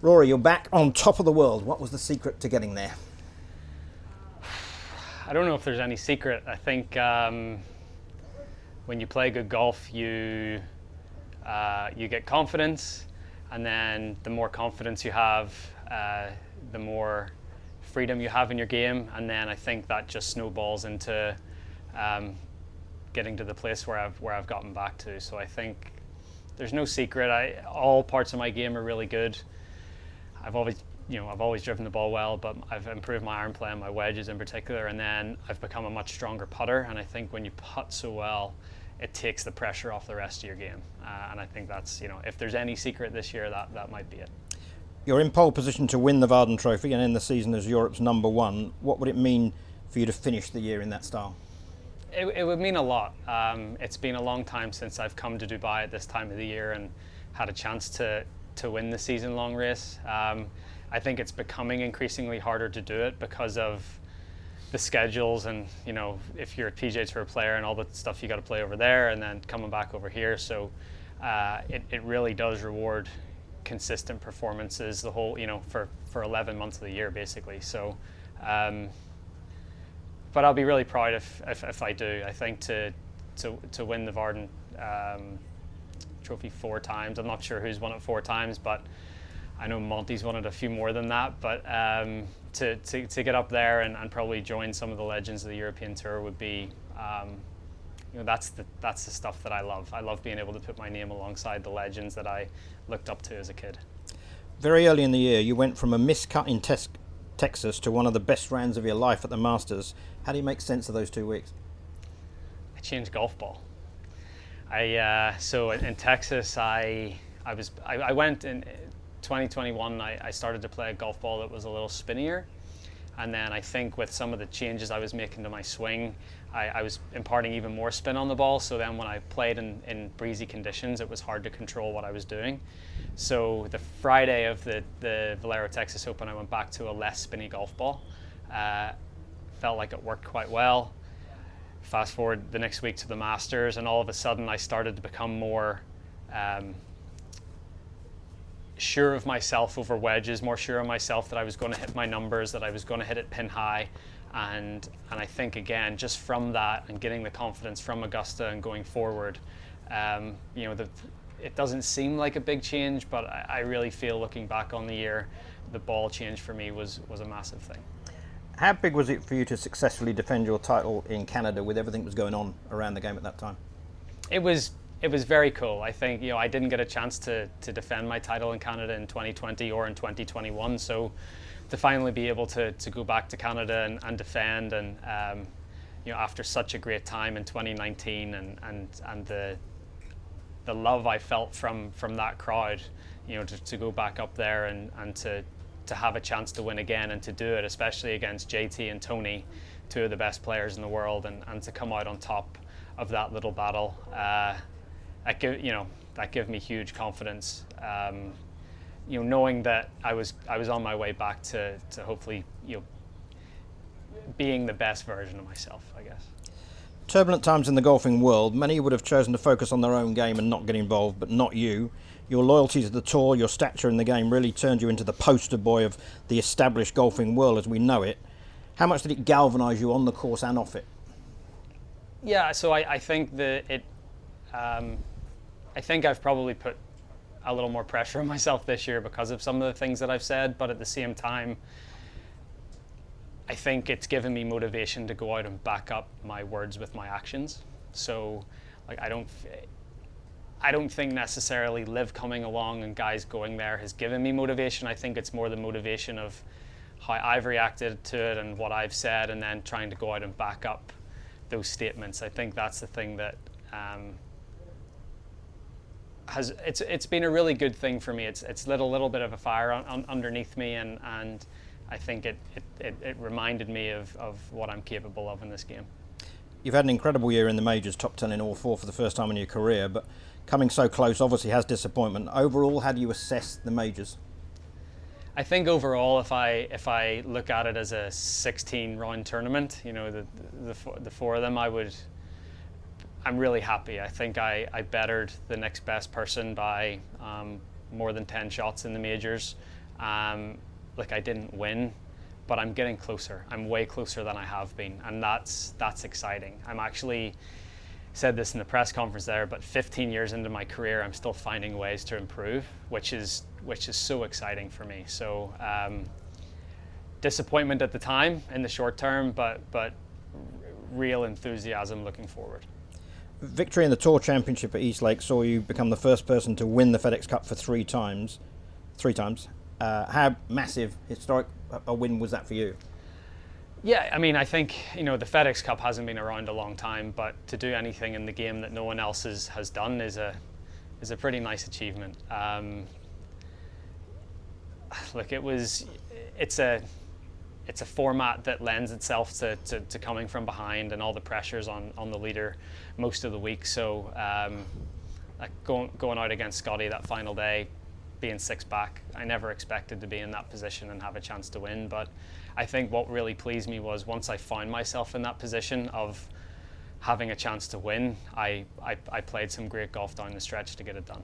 Rory, you're back on top of the world. What was the secret to getting there? I don't know if there's any secret. I think when you play good golf, you get confidence, and then the more confidence you have, the more freedom you have in your game, and then I think that just snowballs into getting to the place where I've gotten back to. So I think there's no secret. All parts of my game are really good. I've always driven the ball well, but I've improved my iron play and my wedges in particular, and then I've become a much stronger putter. And I think when you putt so well, it takes the pressure off the rest of your game. And I think that's, if there's any secret this year, that might be it. You're in pole position to win the Varden Trophy and end the season as Europe's #1. What would it mean for you to finish the year in that style? It would mean a lot. It's been a long time since I've come to Dubai at this time of the year and had a chance to win the season-long race. I think it's becoming increasingly harder to do it because of the schedules and, if you're a PGA Tour player and all the stuff you got to play over there and then coming back over here. So it really does reward consistent performances the whole, for 11 months of the year, basically. So, but I'll be really proud if I do. I think to win the Varden Trophy 4 times. I'm not sure who's won it 4 times, but I know Monty's won it a few more than that. But to get up there and probably join some of the legends of the European Tour would be, that's the stuff that I love. I love being able to put my name alongside the legends that I looked up to as a kid. Very early in the year, you went from a miscut in Texas to one of the best rounds of your life at the Masters. How do you make sense of those 2 weeks? I changed golf ball. So in Texas, I went in 2021. I started to play a golf ball that was a little spinnier, and then I think with some of the changes I was making to my swing, I was imparting even more spin on the ball. So then when I played in breezy conditions, it was hard to control what I was doing. So the Friday of the Valero Texas Open, I went back to a less spinny golf ball. Felt like it worked quite well. Fast forward the next week to the Masters, and all of a sudden I started to become more sure of myself over wedges, more sure of myself that I was going to hit my numbers, that I was going to hit it pin high. And I think, again, just from that and getting the confidence from Augusta and going forward, it doesn't seem like a big change, but I really feel, looking back on the year, the ball change for me was a massive thing. How big was it for you to successfully defend your title in Canada with everything that was going on around the game at that time? It was very cool. I think, I didn't get a chance to defend my title in Canada in 2020 or in 2021. So to finally be able to go back to Canada and defend, and after such a great time in 2019 and the love I felt from that crowd, to go back up there and to have a chance to win again and to do it, especially against JT and Tony, 2 of the best players in the world, and to come out on top of that little battle, that gave me huge confidence. Knowing that I was on my way back to hopefully being the best version of myself, I guess. Turbulent times in the golfing world. Many would have chosen to focus on their own game and not get involved, but not you. Your loyalty to the tour, your stature in the game really turned you into the poster boy of the established golfing world as we know it. How much did it galvanise you on the course and off it? Yeah, so I think I think I've probably put a little more pressure on myself this year because of some of the things that I've said, but at the same time, I think it's given me motivation to go out and back up my words with my actions. So, I don't think necessarily Liv coming along and guys going there has given me motivation. I think it's more the motivation of how I've reacted to it and what I've said, and then trying to go out and back up those statements. I think that's the thing that it's been a really good thing for me. It's lit a little bit of a fire underneath me, and I think it reminded me of what I'm capable of in this game. You've had an incredible year in the majors, top 10 in all 4 for the first time in your career, but coming so close obviously has disappointment. Overall, how do you assess the majors? I think overall, if I look at it as a 16-round tournament, the 4 of them, I'm really happy. I think I bettered the next best person by more than 10 shots in the majors, Like, I didn't win, but I'm getting closer. I'm way closer than I have been, and that's exciting. I'm actually said this in the press conference there, but 15 years into my career, I'm still finding ways to improve, which is so exciting for me. So disappointment at the time in the short term, but real enthusiasm looking forward. Victory in the Tour Championship at Eastlake saw you become the first person to win the FedEx Cup for three times. How massive, historic a win was that for you? Yeah, I mean, I think, you know, the FedEx Cup hasn't been around a long time, but to do anything in the game that no one else has done is a pretty nice achievement. Look, it's a format that lends itself to coming from behind and all the pressures on the leader most of the week. So like going out against Scotty that final day, being 6 back, I never expected to be in that position and have a chance to win. But I think what really pleased me was once I found myself in that position of having a chance to win, I played some great golf down the stretch to get it done.